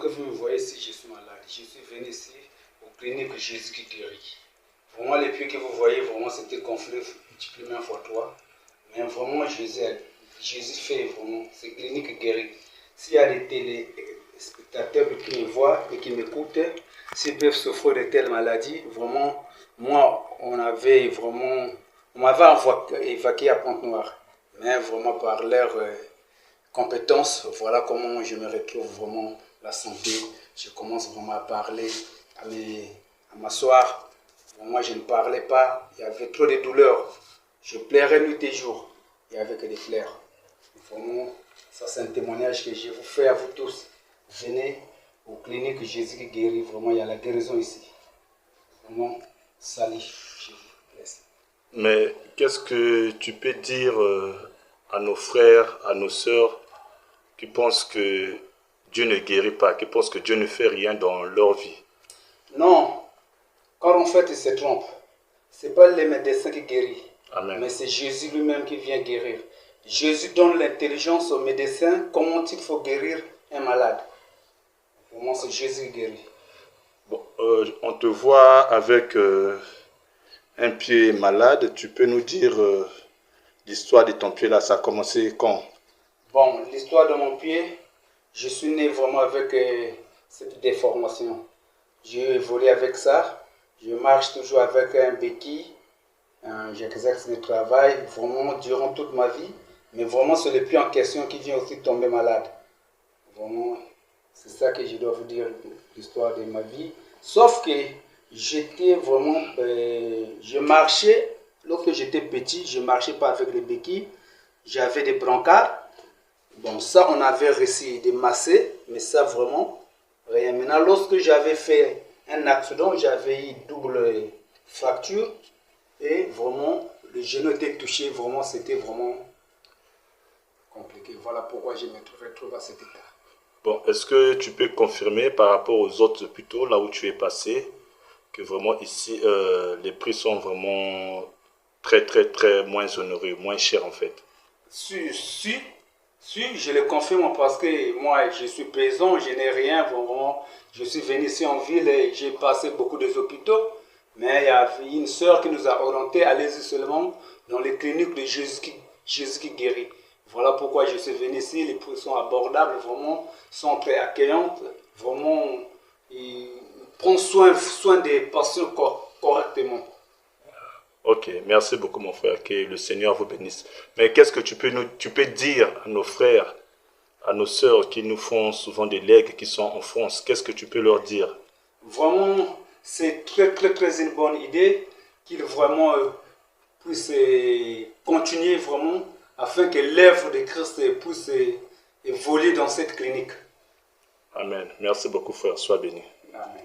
Que vous me voyez ici, je suis malade. Je suis venu ici au clinique Jésus qui guérit. Vraiment, les pieds que vous voyez, vraiment, c'était gonflé multiplié fois 3. Mais vraiment, Jésus fait vraiment, c'est clinique guérie. S'il y a des téléspectateurs qui me voient et qui m'écoutent, s'ils peuvent souffrir de telles maladies, vraiment, moi, on m'avait évacué à Pointe-Noire. Mais vraiment, par leur compétences, voilà comment je me retrouve vraiment la santé. Je commence vraiment à parler, à m'asseoir. Moi, je ne parlais pas. Il y avait trop de douleurs. Je pleurais nuit et jour. Il n'y avait que des pleurs. Vraiment, ça c'est un témoignage que je vous fais à vous tous. Venez aux cliniques Jésus qui guérit. Vraiment, il y a la guérison ici. Vraiment, salut. Je vous laisse. Mais qu'est-ce que tu peux dire à nos frères, à nos sœurs qui pensent que Dieu ne guérit pas, qui pensent que Dieu ne fait rien dans leur vie? Non, quand en fait ils se trompent, ce n'est pas les médecins qui guérissent, Amen. Mais c'est Jésus lui-même qui vient guérir. Jésus donne l'intelligence aux médecins comment il faut guérir un malade. Vraiment, c'est Jésus qui guérit. Bon, on te voit avec un pied malade. Tu peux nous dire l'histoire de ton pied là, ça a commencé quand? Bon, l'histoire de mon pied, je suis né vraiment avec cette déformation. J'ai évolué avec ça. Je marche toujours avec un béquille. J'exerce le travail vraiment durant toute ma vie. Mais vraiment, c'est le pied en question qui vient aussi tomber malade. Vraiment, c'est ça que je dois vous dire, l'histoire de ma vie. Sauf que j'étais vraiment... je marchais, lorsque j'étais petit, je ne marchais pas avec les béquilles. J'avais des brancards. Bon, ça, on avait réussi de masser, mais ça, vraiment, rien. Maintenant, lorsque j'avais fait un accident, j'avais eu double fracture. Et vraiment, le genou était touché. Vraiment, c'était vraiment compliqué. Voilà pourquoi je me retrouve à cet état. Bon, est-ce que tu peux confirmer par rapport aux autres hôpitaux, là où tu es passé, que vraiment ici, les prix sont vraiment très moins honorés, moins chers en fait? Si, je le confirme parce que moi, je suis paysan, je n'ai rien, vraiment. Je suis venu ici en ville et j'ai passé beaucoup de hôpitaux. Mais il y a une sœur qui nous a orientés, allez-y seulement dans les cliniques de Jésus qui guérit. Voilà pourquoi je suis venu ici, les prix sont abordables, vraiment, sont très accueillantes, vraiment, ils prennent soin des patients correctement. Ok, merci beaucoup mon frère, que le Seigneur vous bénisse. Mais qu'est-ce que tu peux dire à nos frères, à nos sœurs qui nous font souvent des legs, qui sont en France? Qu'est-ce que tu peux leur dire? Vraiment, c'est très une bonne idée qu'ils vraiment puissent continuer vraiment afin que l'œuvre de Christ puisse évoluer dans cette clinique. Amen. Merci beaucoup frère, sois béni. Amen.